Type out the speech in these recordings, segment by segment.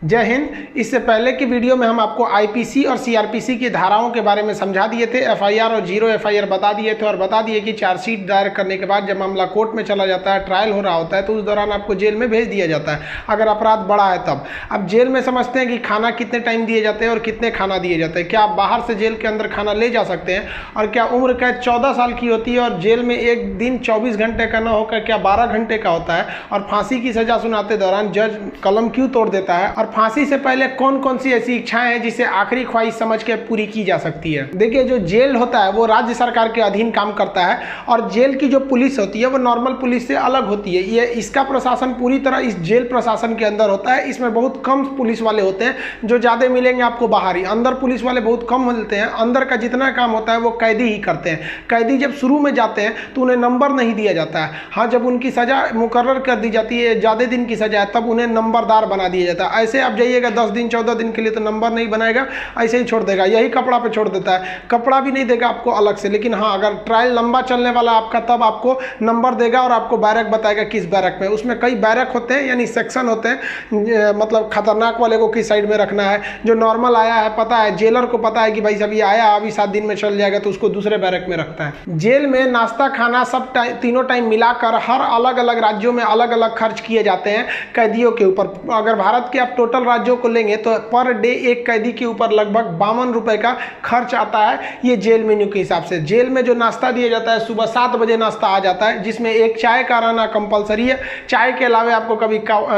जय हिंद। इससे पहले की वीडियो में हम आपको आईपीसी और सीआरपीसी की धाराओं के बारे में समझा दिए थे। एफआईआर और जीरो एफआईआर बता दिए थे और बता दिए कि चार्जशीट दायर करने के बाद जब मामला कोर्ट में चला जाता है, ट्रायल हो रहा होता है, तो उस दौरान आपको जेल में भेज दिया जाता है अगर अपराध बड़ा है तब। अब जेल में समझते हैं कि खाना कितने टाइम दिए जाते हैं और कितने खाना दिए जाते हैं। क्या आप बाहर से जेल के अंदर खाना ले जा सकते हैं? और क्या उम्र कैद 14 साल की होती है और जेल में एक दिन 24 घंटे का न होकर क्या 12 घंटे का होता है? और फांसी की सजा सुनाते दौरान जज कलम क्यों तोड़ देता है? और फांसी से पहले कौन कौन सी ऐसी इच्छाएं हैं जिसे आखिरी ख्वाहिश समझ के पूरी की जा सकती है? देखिए, जो जेल होता है वो राज्य सरकार के अधीन काम करता है और जेल की जो पुलिस होती है वो नॉर्मल पुलिस से अलग होती है। ये इसका प्रशासन पूरी तरह इस जेल प्रशासन के अंदर होता है। इसमें बहुत कम पुलिस वाले होते हैं, जो ज़्यादा मिलेंगे आपको बाहर ही। अंदर पुलिस वाले बहुत कम मिलते हैं। अंदर का जितना काम होता है वो कैदी ही करते हैं। कैदी जब शुरू में जाते हैं तो उन्हें नंबर नहीं दिया जाता है। हाँ, जब उनकी सजा मुकर्रर कर दी जाती है, ज़्यादा दिन की सजा है, तब उन्हें नंबरदार बना दिया जाता है। ऐसे आप जाइएगा 10 दिन 14 दिन के लिए तो नंबर नहीं बनाएगा, ऐसे ही छोड़ देगा। यही कपड़ा पे छोड़ देता है, कपड़ा भी नहीं देगा आपको अलग से। लेकिन हाँ, अगर ट्रायल लंबा चलने वाला आपका तब आपको नंबर देगा और आपको बैरक बताएगा किस बैरक में। उसमें कई बैरक होते हैं, यानी सेक्शन होते हैं। मतलब खतरनाक वाले को किस साइड में रखना है, जो नॉर्मल आया है पता है, जेलर को पता है कि भाई सब ये आया अभी 7 दिन में चल जाएगा, तो उसको दूसरे बैरक में रखता है। जेल में नाश्ता खाना सब तीनों टाइम मिलाकर हर अलग अलग राज्यों में अलग अलग खर्च किए जाते हैं कैदियों के ऊपर। अगर भारत के आप टोटल राज्यों को लेंगे तो पर डे एक कैदी के ऊपर लगभग 52 रुपए का खर्च आता है, ये जेल मेन्यू के हिसाब से। जेल में जो नाश्ता दिया जाता है, सुबह 7 बजे नाश्ता आ जाता है, जिसमें एक चाय का रहना कंपलसरी है। चाय के अलावा आपको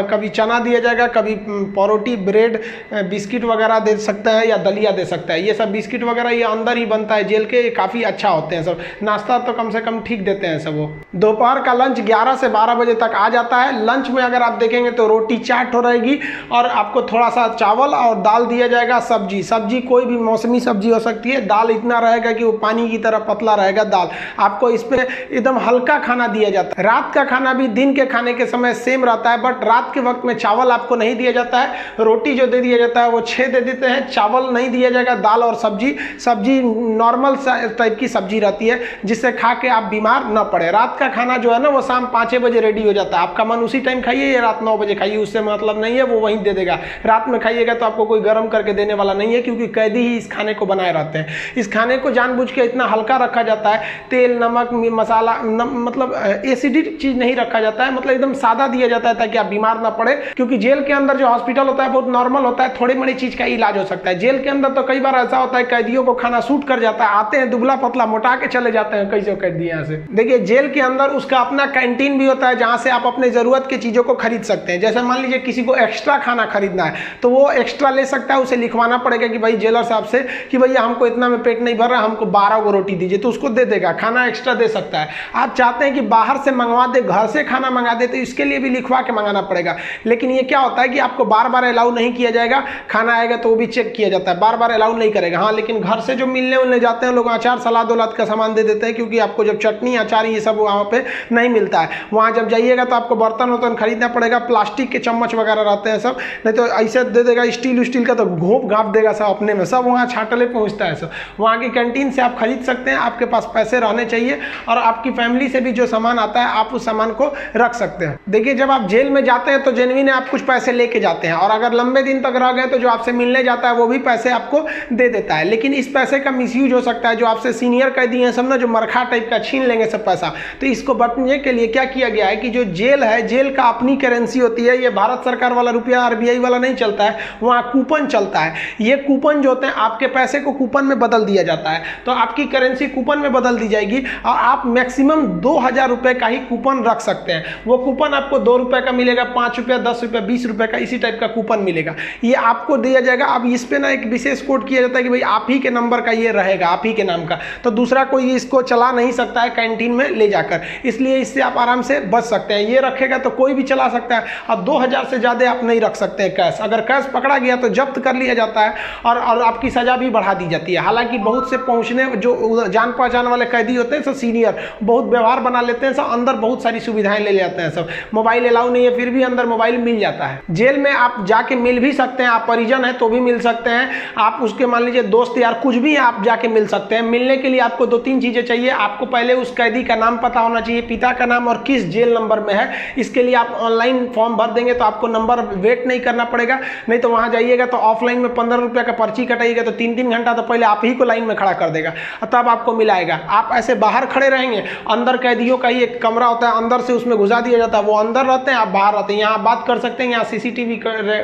कभी चना दिया जाएगा, कभी परोटी, ब्रेड, बिस्किट वगैरह दे सकता है या दलिया दे सकता है। ये सब बिस्किट वगैरह ये अंदर ही बनता है जेल के, काफ़ी अच्छा होते हैं सब। नाश्ता तो कम से कम ठीक देते हैं सब। वो दोपहर का लंच 11 से 12 बजे तक आ जाता है। लंच में अगर आप देखेंगे तो रोटी चाट हो रहेगी और आपको थोड़ा सा चावल और दाल दिया जाएगा। सब्जी कोई भी मौसमी सब्जी हो सकती है। दाल इतना रहेगा कि वो पानी की तरह पतला रहेगा दाल। आपको इस पे एकदम हल्का खाना दिया जाता है। रात का खाना भी दिन के खाने के समय सेम रहता है, बट रात के वक्त में चावल आपको नहीं दिया जाता है। रोटी जो दे दिया जाता है वो 6 दे देते हैं, चावल नहीं दिया जाएगा। दाल और सब्जी नॉर्मल टाइप की सब्जी रहती है, जिससे खा के आप बीमार न पड़े। रात का खाना जो है ना वो शाम 5 बजे रेडी हो जाता है। आपका मन उसी टाइम खाइए या रात 9 बजे खाइए, उससे मतलब नहीं है, वो वहीं दे देगा। रात में खाइएगा तो आपको कोई गर्म करके देने वाला नहीं है, क्योंकि कैदी ही इस खाने को बनाए रहते हैं। इस खाने को जानबूझ के इतना हल्का रखा जाता है, तेल नमक मसाला मतलब एसिडिक चीज नहीं रखा जाता है, मतलब एकदम सादा दिया जाता है ताकि आप बीमार ना पड़े। क्योंकि जेल के अंदर जो हॉस्पिटल होता है बहुत नॉर्मल होता है, थोड़ी बड़ी चीज का इलाज हो सकता है। जेल के अंदर तो कई बार ऐसा होता है कैदियों को खाना सूट कर जाता है, आते हैं दुबला पतला मोटा के चले जाते हैं कई कैदी यहाँ से। देखिए, जेल के अंदर उसका अपना कैंटीन भी होता है, जहाँ से आप अपने जरूरत की चीजों को खरीद सकते हैं। जैसे मान लीजिए किसी को एक्स्ट्रा खाना खरीदना है तो वो एक्स्ट्रा ले सकता है। उसे लिखवाना पड़ेगा कि भाई जेलर साहब से कि भैया हमको इतना में पेट नहीं भर रहा, हमको 12 को रोटी दीजिए, तो उसको दे देगा, खाना एक्स्ट्रा दे सकता है। आप चाहते हैं कि बाहर से मंगवा दे, घर से खाना मंगा दे, तो इसके लिए भी लिखवा के मंगाना पड़ेगा। लेकिन ये क्या होता है कि आपको बार बार अलाउ नहीं किया जाएगा। खाना आएगा तो वो भी चेक किया जाता है, बार बार अलाउ नहीं करेगा। हाँ, लेकिन घर से जो मिलने उलने जाते हैं लोग, अचार सलाद उलाद का सामान दे देते हैं, क्योंकि आपको जब चटनी अचार ये सब वहाँ पे नहीं मिलता है। वहाँ जब जाइएगा तो आपको बर्तन वर्तन खरीदना पड़ेगा, प्लास्टिक के चम्मच वगैरह रहते हैं सब, नहीं तो ऐसे दे देगा स्टील का तो घोप घाप देगा सब अपने में, सब वहाँ छाटले पहुँचता है सब। वहाँ की कैंटीन से आप खरीद सकते हैं, आपके पास पैसे रहने चाहिए और आपकी फैमिली से भी जो सामान आता है आप उस सामान को रख सकते हैं। देखिए, जब आप जेल में जाते हैं तो जेन्युइन आप कुछ पैसे लेके जाते हैं, और अगर लंबे दिन तक रह गए तो जो आपसे मिलने जाता है वो भी पैसे आपको दे देता है। लेकिन इस पैसे का मिसयूज हो सकता है। जो आपसे सीनियर कैदी हैं सब ना, जो मरखा टाइप का छीन लेंगे सब पैसा। तो इसको बचने के लिए क्या किया गया है कि जो जेल है, जेल का अपनी करेंसी होती है। ये भारत सरकार वाला रुपया RBI वाला नहीं चलता है, वहाँ कूपन चलता है। ये कूपन जो होते हैं, आपके पैसे को कूपन में बदल दिया जाता है, तो आपकी करेंसी कूपन में बदल दी जाएगी और आप मैक्सिमम 2000 रुपए का ही कूपन रख सकते हैं। वो कूपन आपको 2 रुपए का मिलेगा, 5 रुपया, 10 रुपया, 20 रुपए का, इसी टाइप का कूपन मिलेगा। ये आपको दिया जाएगा। अब इस पे ना एक विशेष कोड किया जाता है कि भाई आप ही के नंबर का ये रहेगा, आप ही के नाम का, तो दूसरा कोई इसको चला नहीं सकता है कैंटीन में ले जाकर। इसलिए इससे आप आराम से बच सकते हैं। ये रखेगा तो कोई भी चला सकता है। अब 2000 से ज्यादा आप नहीं रख सकते हैं कैश। अगर कैश पकड़ा गया तो जब्त कर लिया जाता है और आपकी सजा भी बढ़ा दी जाती है। हालांकि बहुत से पहुंचने जो जान पहचान वाले कैदी होते हैं सब सीनियर, बहुत व्यवहार बना लेते हैं सब, अंदर बहुत सारी सुविधाएं ले लेते हैं सब। मोबाइल अलाउ नहीं है, फिर भी अंदर मोबाइल मिल जाता है। जेल में आप जाके मिल भी सकते हैं, आप परिजन हैं तो भी मिल सकते हैं, आप उसके मान लीजिए दोस्त यार कुछ भी आप जाके मिल सकते हैं। मिलने के लिए आपको 2-3 चीजें चाहिए। आपको पहले उस कैदी का नाम पता होना चाहिए, पिता का नाम और किस जेल नंबर में है। इसके लिए आप ऑनलाइन फॉर्म भर देंगे तो आपको नंबर वेट नहीं करना पड़ेगा, नहीं तो वहाँ जाइएगा तो ऑफलाइन में 15 रुपये का पर्ची कटाइएगा तो 3-3 घंटा तो पहले आप ही को लाइन में खड़ा कर देगा और तब आपको मिलाएगा। आप ऐसे बाहर खड़े रहेंगे, अंदर कैदियों का ही एक कमरा होता है, अंदर से उसमें घुसा दिया जाता है, वो अंदर रहते हैं, आप बाहर रहते हैं। यहाँ आप बात कर सकते हैं, यहाँ CCTV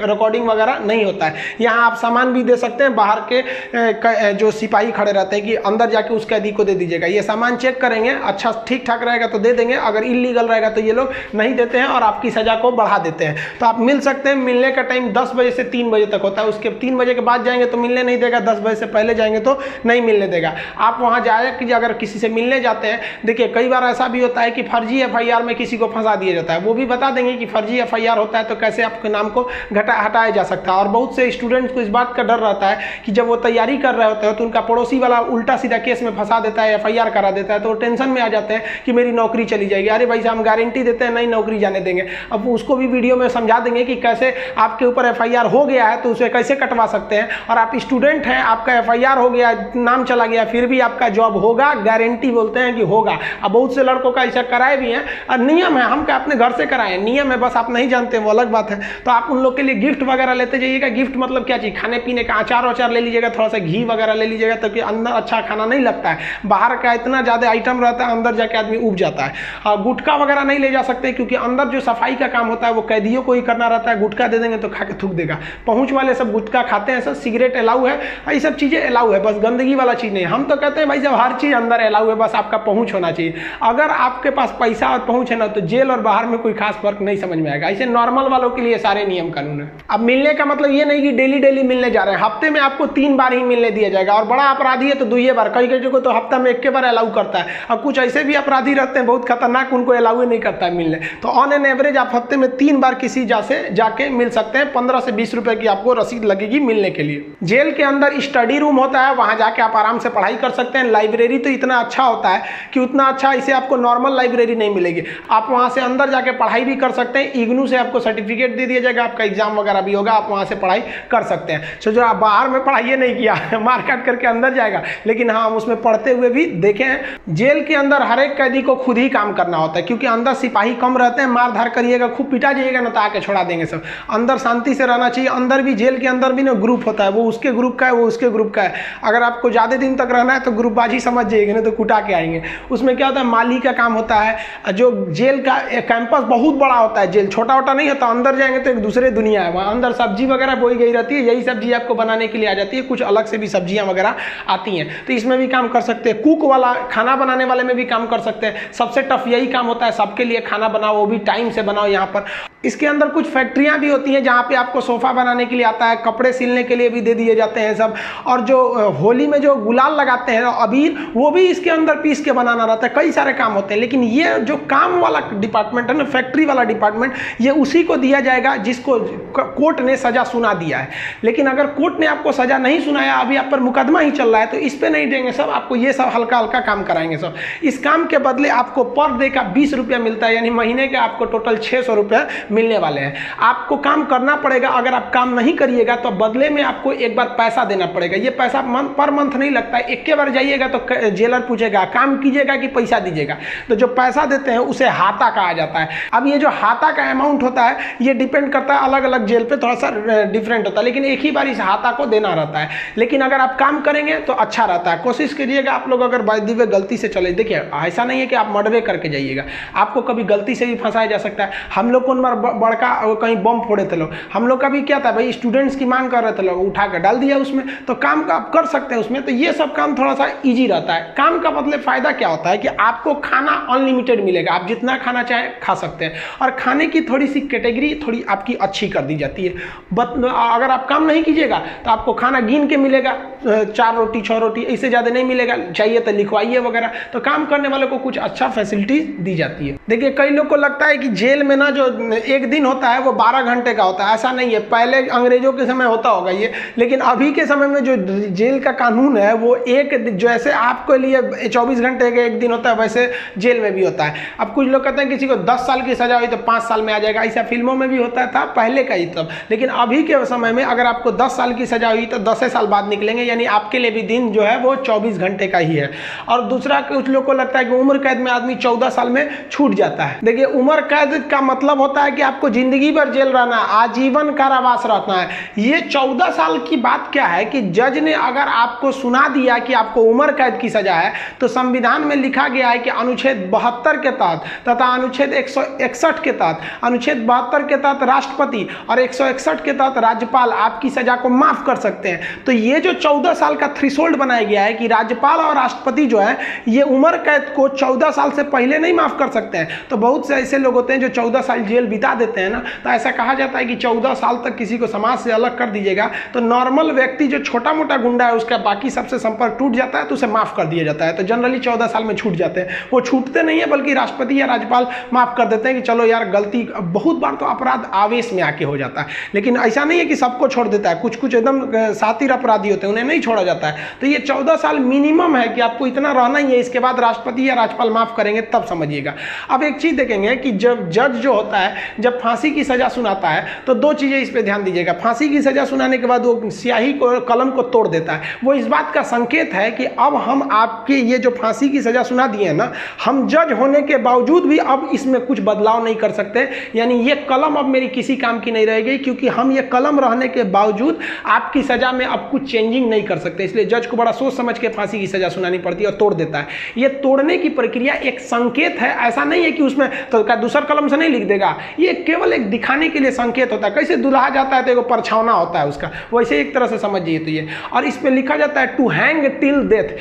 रिकॉर्डिंग वगैरह नहीं होता है। यहाँ आप सामान भी दे सकते हैं, बाहर के जो सिपाही खड़े रहते हैं कि अंदर जाके उस कैदी को दे दीजिएगा, ये सामान चेक करेंगे, अच्छा ठीक ठाक रहेगा तो दे देंगे, अगर इलीगल रहेगा तो ये लोग नहीं देते हैं और आपकी सजा को बढ़ा देते हैं। तो आप मिल सकते हैं। मिलने का टाइम 10 बजे से 3 बजे तक होता है, उसके 3 बजे के बाद जाएंगे तो मिलने नहीं देगा, 10 बजे से पहले जाएंगे तो नहीं मिलने देगा। आप वहाँ जाए कि अगर किसी से मिलने जाते हैं, देखिए कई बार ऐसा भी होता है कि फर्जी FIR में किसी को फंसा दिया जाता है, वो भी बता देंगे कि फर्जी FIR होता है तो कैसे आपके नाम को हटाया जा सकता है। और बहुत से स्टूडेंट्स को इस बात का डर रहता है कि जब वो तैयारी कर रहे होते हैं तो उनका पड़ोसी वाला उल्टा सीधा केस में फंसा देता है, FIR करा देता है, तो वो टेंशन में आ जाते हैं कि मेरी नौकरी चली जाएगी। अरे भाई साहब, हम गारंटी देते हैं नहीं नौकरी जाने देंगे। अब उसको भी वीडियो में समझा देंगे कि कैसे आपके ऊपर FIR हो गया है तो उसे कैसे कटवा सकते हैं, और आप स्टूडेंट हैं, आपका FIR हो गया, नाम चला गया, फिर भी आपका जॉब होगा, गारंटी बोलते हैं कि होगा। अब बहुत से लड़कों का ऐसा कराए भी हैं, और नियम है, हम क्या अपने घर से कराएं, नियम है, बस आप नहीं जानते वो अलग बात है। तो आप उन लोग के लिए गिफ्ट वगैरह लेते जाइएगा। गिफ्ट मतलब क्या चीज़, खाने पीने का अचार ले लीजिएगा, थोड़ा सा घी वगैरह ले लीजिएगा, ताकि अंदर अच्छा खाना नहीं लगता है, बाहर का इतना ज़्यादा आइटम रहता है, अंदर जाके आदमी उब जाता है। गुटखा वगैरह नहीं ले जा सकते, क्योंकि अंदर जो सफाई का काम होता है वो कैदियों को ही करना रहता है। गुटखा दे देंगे तो खा के थूक देगा। पहुँच वाले सब गुटखा खाते हैं, सब सिगरेट अलाउ है, ये सब चीज़ें अलाउ है, बस गंदगी वाला चीज़ नहीं। हम तो कहते हैं भाई जब हर चीज़ अंदर अलाउ है, बस आपका पहुँच होना चाहिए। अगर आपके पास पैसा और पहुँच है ना, तो जेल और बाहर में कोई खास फर्क नहीं समझ में आएगा। ऐसे नॉर्मल वालों के लिए सारे नियम कानून है। अब मिलने का मतलब ये नहीं कि डेली मिलने जा रहे हैं, हफ्ते में आपको 3 बार ही मिलने दिया जाएगा, और बड़ा अपराधी है तो 2 बार, कई को तो हफ्ता में 1 बार अलाउ करता है। और कुछ ऐसे भी अपराधी रहते हैं बहुत खतरनाक, उनको अलाउ नहीं करता है मिलने। तो ऑन एन एवरेज आप हफ्ते में 3 बार किसी से जाके मिल सकते हैं। 15 से 20 रुपए की आपको रसीद लगेगी मिलने के लिए। जेल के अंदर स्टडी रूम होता है, वहां जाके आप आराम से पढ़ाई कर सकते हैं। लाइब्रेरी तो इतना अच्छा होता है कि उतना अच्छा इसे आपको नॉर्मल लाइब्रेरी नहीं मिलेगी। आप वहां से अंदर जाके पढ़ाई भी कर सकते हैं। इग्नू से आपको सर्टिफिकेट दे दिया जाएगा, आपका एग्जाम वगैरह भी होगा, आप वहां से पढ़ाई कर सकते हैं। सो जो आप बाहर में पढ़ाई नहीं किया मार काट करके अंदर जाएगा, लेकिन हाँ हम उसमें पढ़ते हुए भी देखे हैं। जेल के अंदर हर एक कैदी को खुद ही काम करना होता है, क्योंकि अंदर सिपाही कम रहते हैं। मार धार करिएगा, खूब पिटा जाइएगा ना तो आके छोड़ा देंगे सब। अंदर शांति से रहना चाहिए। अंदर भी, जेल के अंदर भी ना ग्रुप होता है, वो उसके ग्रुप का है, वो उसके ग्रुप का है। अगर आपको ज़्यादा दिन तक रहना है तो ग्रुपबाजी समझ जाइएगा, ना तो कुटा के आएंगे। उसमें क्या होता है, माली का काम होता है। जो जेल का कैंपस बहुत बड़ा होता है, जेल छोटा छोटा नहीं होता। अंदर जाएंगे तो एक दूसरे दुनिया है, वहाँ अंदर सब्जी वगैरह बोई गई रहती है, यही सब्जी आपको बनाने के लिए आ जाती है। कुछ अलग से भी सब्जियाँ वगैरह आती हैं, तो इसमें भी काम कर सकते हैं। कुक वाला, खाना बनाने वाले में भी काम कर सकते हैं। सबसे टफ यही काम होता है, सबके लिए खाना बनाओ, वो भी टाइम से बनाओ। यहाँ पर इसके अंदर कुछ फैक्ट्रियाँ भी होती हैं जहाँ पे आपको सोफ़ा बनाने के लिए आता है, कपड़े सिलने के लिए भी दे दिए जाते हैं सब। और जो होली में जो गुलाल लगाते हैं अबीर, वो भी इसके अंदर पीस के बनाना रहता है। कई सारे काम होते हैं, लेकिन ये जो काम वाला डिपार्टमेंट है ना, फैक्ट्री वाला डिपार्टमेंट, ये उसी को दिया जाएगा जिसको कोर्ट ने सजा सुना दिया है। लेकिन अगर कोर्ट ने आपको सजा नहीं सुनाया, अभी आप पर मुकदमा ही चल रहा है, तो इस पर नहीं देंगे सब, आपको ये सब हल्का हल्का काम कराएंगे सब। इस काम के बदले आपको पर डे का 20 रुपया मिलता है, यानी महीने का आपको टोटल 600 रुपया मिलने वाले हैं। आपको काम करना पड़ेगा। अगर आप काम नहीं करिएगा तो बदले में आपको एक बार पैसा देना पड़ेगा। ये पैसा पर मंथ नहीं लगता है, एक बार जाइएगा तो जेलर पूछेगा काम कीजिएगा कि पैसा दीजिएगा, तो जो पैसा देते हैं उसे हाता कहा जाता है। अब ये जो हाता का अमाउंट होता है, ये डिपेंड करता है, अलग अलग जेल पे थोड़ा सा डिफरेंट होता है, लेकिन एक ही बार इस हाता को देना रहता है। लेकिन अगर आप काम करेंगे तो अच्छा रहता है। कोशिश करिएगा आप लोग, अगर बाय द वे गलती से चले, देखिए ऐसा नहीं है कि आप मर्डर करके जाइएगा, आपको कभी गलती से भी फंसाया जा सकता है। हम लोग को बड़का कहीं बम फोड़े थे लोग, हम लोग का भी क्या था भाई, स्टूडेंट्स की मांग कर रहे थे लोग, उठा कर डाल दिया उसमें, तो काम का आप कर सकते हैं उसमें। तो ये सब काम थोड़ा सा इजी रहता है। काम का मतलब फायदा क्या होता है कि आपको खाना अनलिमिटेड मिलेगा, आप जितना खाना चाहे खा सकते हैं, और खाने की थोड़ी सी कैटेगरी थोड़ी आपकी अच्छी कर दी जाती है। अगर आप काम नहीं कीजिएगा तो आपको खाना गिन के मिलेगा, 4 रोटी 6 रोटी, इससे ज़्यादा नहीं मिलेगा, चाहिए तो लिखवाइए वगैरह। तो काम करने वाले को कुछ अच्छा फैसिलिटी दी जाती है। देखिए कई लोग को लगता है कि जेल में ना जो एक दिन होता है वो 12 घंटे का होता है, ऐसा नहीं है। पहले अंग्रेजों के समय होता होगा ये, लेकिन अभी के समय में जो जेल का कानून है वो एक, जैसे आपके लिए 24 घंटे का एक दिन होता है, वैसे जेल में भी होता है। अब कुछ लोग कहते हैं किसी को 10 साल की सजा हुई तो 5 साल में आ जाएगा, ऐसा फिल्मों में भी होता था पहले का ही तब। लेकिन अभी के समय में अगर आपको 10 साल की सजा हुई तो 10 साल बाद निकलेंगे, यानी आपके लिए भी दिन जो है वो 24 घंटे का ही है। और दूसरा, कुछ लोग को लगता है कि उम्र कैद में आदमी 14 साल में छूट जाता है। देखिए उम्र कैद का मतलब होता है कि आपको जिंदगी भर जेल रहना है, आजीवन कारावास रहना है। ये 14 साल की बात क्या है कि जज ने अगर आपको सुना दिया कि आपको उम्र कैद की सजा है, तो संविधान में लिखा गया है कि अनुच्छेद 72 के तहत तथा अनुच्छेद 161 के तहत, अनुच्छेद 72 के तहत राष्ट्रपति और 161 के तहत राज्यपाल आपकी सजा को माफ कर सकते हैं। तो ये जो 14 साल का थ्रेशोल्ड बनाया गया है कि राज्यपाल और राष्ट्रपति जो है ये उम्र कैद को 14 साल से पहले नहीं माफ कर सकते हैं। तो बहुत से ऐसे लोग होते हैं जो 14 साल जेल बिता देते हैं ना, तो ऐसा कहा जाता है कि 14 साल तक किसी को समाज से अलग कर दीजिएगा तो नॉर्मल व्यक्ति जो छोटा मोटा गुंडा है उसका बाकी सबसे संपर्क टूट जाता है, तो उसे माफ कर दिया जाता है। तो जनरली 14 साल में छूट जाते हैं। वो छूटते नहीं है बल्कि राष्ट्रपति या राज्यपाल माफ कर देते हैं कि चलो यार गलती, बहुत बार तो अपराध आवेश में आके हो जाता है, लेकिन ऐसा नहीं है कि सबको छोड़ देता है। कुछ कुछ एकदम सातिर अपराधी होते हैं, उन्हें नहीं छोड़ा जाता है। तो ये 14 साल मिनिमम है कि आपको इतना रहना ही है, इसके बाद राष्ट्रपति या राज्यपाल माफ करेंगे तब समझिएगा। अब एक चीज देखेंगे कि जब जज जो होता है जब फांसी की सजा सुनाता है तो दो चीजें इस पे ध्यान दीजिएगा। फांसी की सजा सुनाने के बाद वो स्याही को, कलम को तोड़ देता है। वो इस बात का संकेत है कि अब हम आपके ये जो फांसी की सजा सुना दिए हैं ना, हम जज होने के बावजूद भी अब इसमें कुछ बदलाव नहीं कर सकते। यानी ये कलम अब मेरी किसी काम की नहीं रहेगी, क्योंकि हम ये कलम रहने के बावजूद आपकी सजा में अब कुछ चेंजिंग नहीं कर सकते। इसलिए जज को बड़ा सोच समझ के फांसी की सजा सुनानी पड़ती है और तोड़ देता है। ये तोड़ने की प्रक्रिया एक संकेत है, ऐसा नहीं है कि उसमें तो दूसर कलम से नहीं लिख देगा। ये केवल एक दिखाने के लिए संकेत होता है। कैसे दुल्हा जाता है तो एक परछावना होता है उसका, वैसे एक तरह से समझिए। तो ये और इस पे लिखा जाता है टू हैंग टिल डेथ,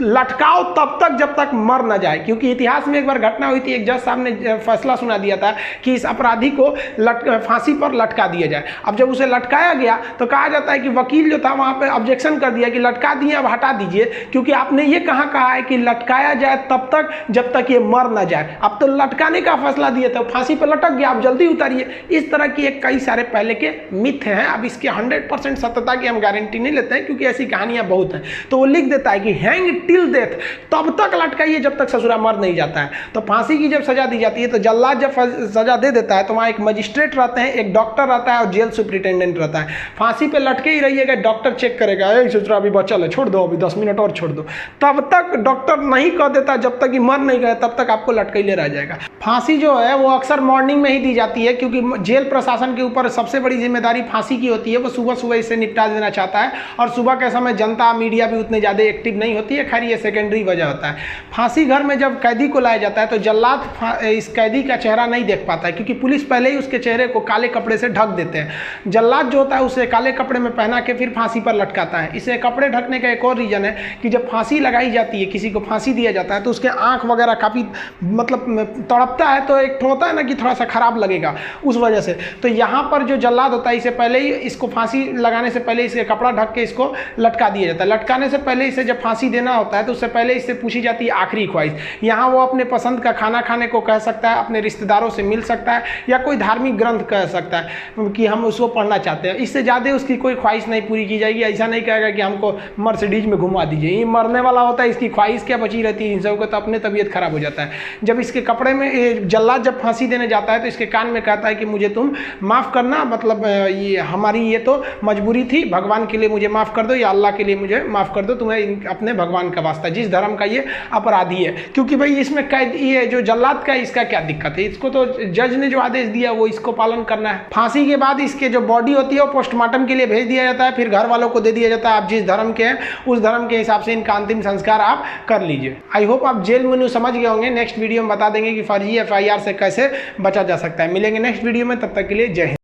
लटकाओ तब तक जब तक मर न जाए। क्योंकि इतिहास में एक बार घटना हुई थी, एक जज साहब ने फैसला सुना दिया था कि इस अपराधी को फांसी पर लटका दिया जाए। अब जब उसे लटकाया गया तो कहा जाता है कि वकील जो था वहां पे ऑब्जेक्शन कर दिया कि लटका दिए, अब हटा दीजिए, क्योंकि आपने ये कहा है कि लटकाया जाए तब तक जब तक ये मर न जाए। अब तो लटकाने का फैसला दिए थे, फांसी पर लटक गया, आप जल्दी उतारिए। इस तरह की एक कई सारे पहले के मिथ हैं। अब इसके 100% सत्यता की हम गारंटी नहीं लेते हैं, क्योंकि ऐसी कहानियां बहुत हैं। तो वो लिख देता है कि हैंग टिल डेथ, तब तक लटकाइए जब तक ससुरा मर नहीं जाता है। तो फांसी की जब सजा दी जाती है तो जल्लाद जब सजा दे देता है तो वहां एक मजिस्ट्रेट रहते हैं, एक डॉक्टर रहता है और जेल सुप्रिटेंडेंट रहता है। फांसी पे लटके ही रहिएगा, डॉक्टर चेक करेगा, ससुरा अभी बचल है, छोड़ दो, अभी 10 मिनट और छोड़ दो। तब तक डॉक्टर नहीं कह देता, जब तक कि मर नहीं गए तब तक आपको लटकैले रह जाएगा। फांसी जो है वो अक्सर मॉर्निंग में ही दी जाती है, क्योंकि जेल प्रशासन के ऊपर सबसे बड़ी जिम्मेदारी फांसी की होती है। वो सुबह सुबह इसे निपटा देना चाहता है, और सुबह के समय जनता मीडिया भी उतने ज़्यादा एक्टिव नहीं होती है। खैर ये सेकेंडरी वजह होता है। फांसी घर में जब कैदी को लाया जाता है तो जल्लाद इस कैदी का चेहरा नहीं देख पाता है, क्योंकि पुलिस पहले ही उसके चेहरे को काले कपड़े से ढक देते हैं। जल्लाद जो होता है उसे काले कपड़े में पहना के फिर फांसी पर लटकाता है। इसे कपड़े ढकने का एक और रीजन है कि जब फांसी लगाई जाती है, किसी को फांसी दिया जाता है, तो उसके आंख वगैरह काफ़ी मतलब तड़पता है, तो एक होता है ना कि थोड़ा सा खराब लगेगा उस वजह से। तो यहाँ पर जो जल्लाद होता है इसे पहले ही, इसको फांसी लगाने से पहले इसे कपड़ा ढक के इसको लटका दिया जाता है। लटकाने से पहले इसे जब फांसी देना होता है तो उससे पहले इससे पूछी जाती है आखिरी ख्वाहिश। यहाँ वो अपने पसंद का खाना खाने को कह सकता है, अपने रिश्तेदारों से मिल सकता है, या कोई धार्मिक ग्रंथ कह सकता है कि हम उसको पढ़ना चाहते हैं। इससे ज़्यादा उसकी कोई ख्वाहिश नहीं पूरी की जाएगी। ऐसा नहीं कहेगा कि हमको मर्सिडीज में घुमा दीजिए, ये मरने वाला होता है, इसकी ख्वाहिश क्या बची रहती है। इन सबको तो अपने तबीयत खराब हो जाता है। जब इसके कपड़े में जल्लाद जब फांसी देने जाता है तो इसके कान में कहता है कि मुझे तुम माफ़ करना, मतलब ये हमारी ये तो मजबूरी थी, भगवान के लिए मुझे माफ़ कर दो, या अल्लाह के लिए मुझे माफ़ कर दो, तुम्हें अपने भगवान का वास्ता, जिस धर्म का ये अपराधी है। क्योंकि भाई इसमें कैद ये जो जल्लाद का, इसका क्या दिक्कत है, इसको तो जज ने जो आदेश दिया वो इसको पालन करना है। फांसी के बाद इसके जो बॉडी होती है वो पोस्टमार्टम के लिए भेज दिया जाता है, फिर घर वालों को दे दिया जाता है। आप जिस धर्म के हैं उस धर्म के हिसाब से इनका अंतिम संस्कार आप कर लीजिए। आई होप आप जेल मेनू समझ गए होंगे। नेक्स्ट वीडियो में बता देंगे कि फर्जी FIR से कैसे बचा जा सकता है। मिलेंगे नेक्स्ट वीडियो में, तब तक के लिए जय हिंद।